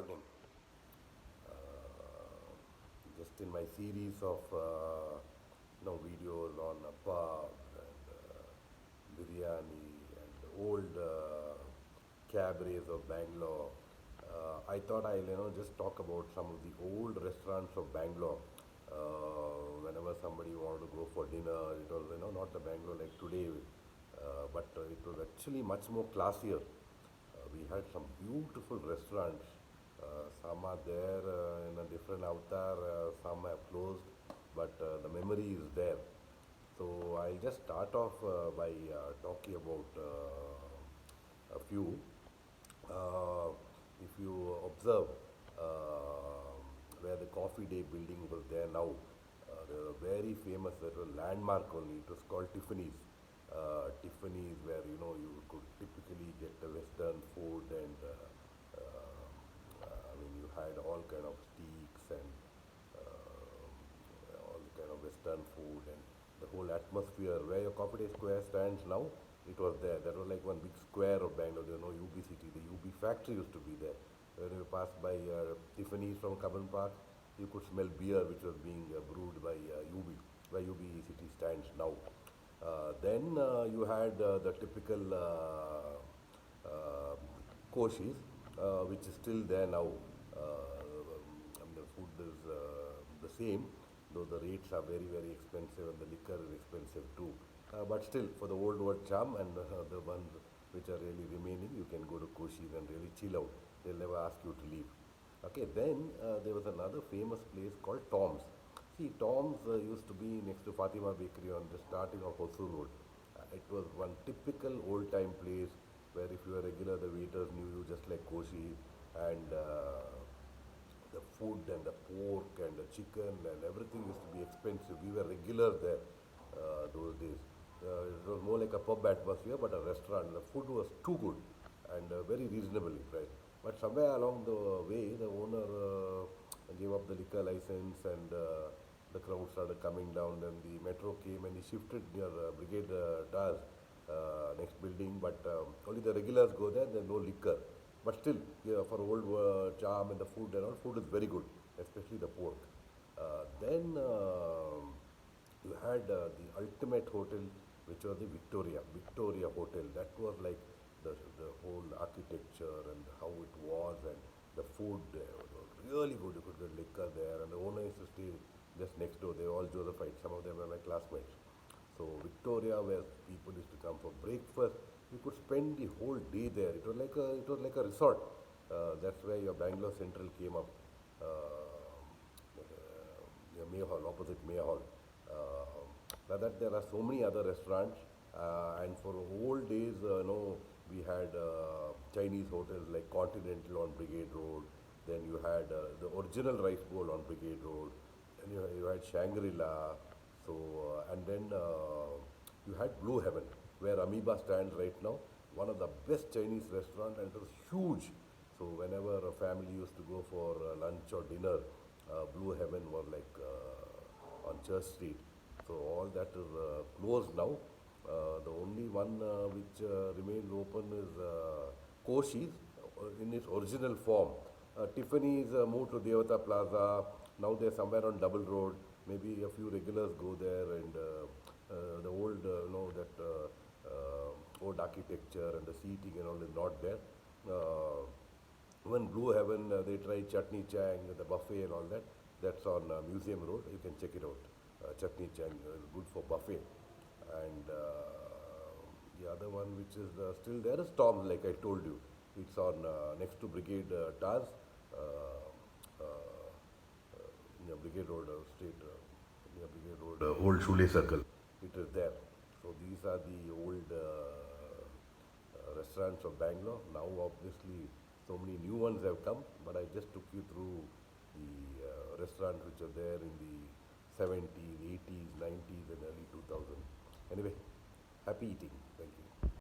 morning. Just in my series of videos on pub and biryani and old cabarets of Bangalore, I thought I'll just talk about some of the old restaurants of Bangalore. Whenever somebody wanted to go for dinner, it was not the Bangalore like today, but it was actually much more classier. We had some beautiful restaurants. Some are there in a different avatar, some have closed, but the memory is there. So I'll just start off by talking about a few. Uh, if you observe where the Coffee Day building was there now, there was a very famous, that was landmark only. It was called Tiffany's. Tiffany's, where you could typically get the Western food and I mean you had all kind of steaks and all kind of Western food and the whole atmosphere where your Coffee Day Square stands now. It was there. That was like one big square of Bangalore. UB City. The UB factory used to be there. When you passed by Tiffany's from Cubbon Park, you could smell beer which was being brewed by UB, where UB City stands now. Then you had the typical Koshis, which is still there now. And the food is the same, though the rates are very, very expensive and the liquor is expensive too. But still, for the old world charm and the ones which are really remaining, you can go to Koshis and really chill out. They'll never ask you to leave. Okay, then there was another famous place called Tom's. See, Tom's used to be next to Fatima Bakery on the starting of Hosur Road. It was one typical old time place where if you were regular, the waiters knew you just like Koshi, and the food and the pork and the chicken and everything used to be expensive. We were regular there those days. It was more like a pub atmosphere, but a restaurant. The food was too good and very reasonably priced. But somewhere along the way, the owner gave up the liquor license and the crowd started coming down. Then the metro came and he shifted near Brigade Towers, next building. But only the regulars go there. There's no liquor. But still, yeah, for old charm and the food and all, food is very good, especially the pork. Then you had the ultimate hotel, which was the Victoria Hotel. That was like the whole architecture and how it was, and the food there was really good. You could get liquor there, and the owner used to stay just next door. They were all Josephites. Some of them were my classmates. So Victoria, where people used to come for breakfast, you could spend the whole day there. It was like a resort. That's where your Bangalore Central came up. Near Mayor Hall, opposite Mayor Hall. Now that there are so many other restaurants, and for old days, we had Chinese hotels like Continental on Brigade Road. Then you had the original Rice Bowl on Brigade Road. Then you had Shangri-La. So and then you had Blue Heaven, where Amoeba stands right now. One of the best Chinese restaurant, and it was huge. So whenever a family used to go for lunch or dinner, Blue Heaven was like on Church Street. So all that is closed now. The only one which remains open is Koshi's in its original form. Tiffany's moved to Devata Plaza. Now they're somewhere on Double Road. Maybe a few regulars go there, and the old, that old architecture and the seating and all is not there. Even Blue Heaven, they tried Chutney Chang, the buffet and all that. That's on Museum Road. You can check it out. Chutney Chang is good for buffet. And the other one which is still there is Tom's, like I told you. It's on next to Brigade Towers, uh, near Brigade Road, near Brigade Road, Old Shule Circle. It is there. So these are the old restaurants of Bangalore. Now, obviously, so many new ones have come, but I just took you through the restaurants which are there in the 70s, 80s, 90s, and early 2000s. Anyway, happy eating. Thank you.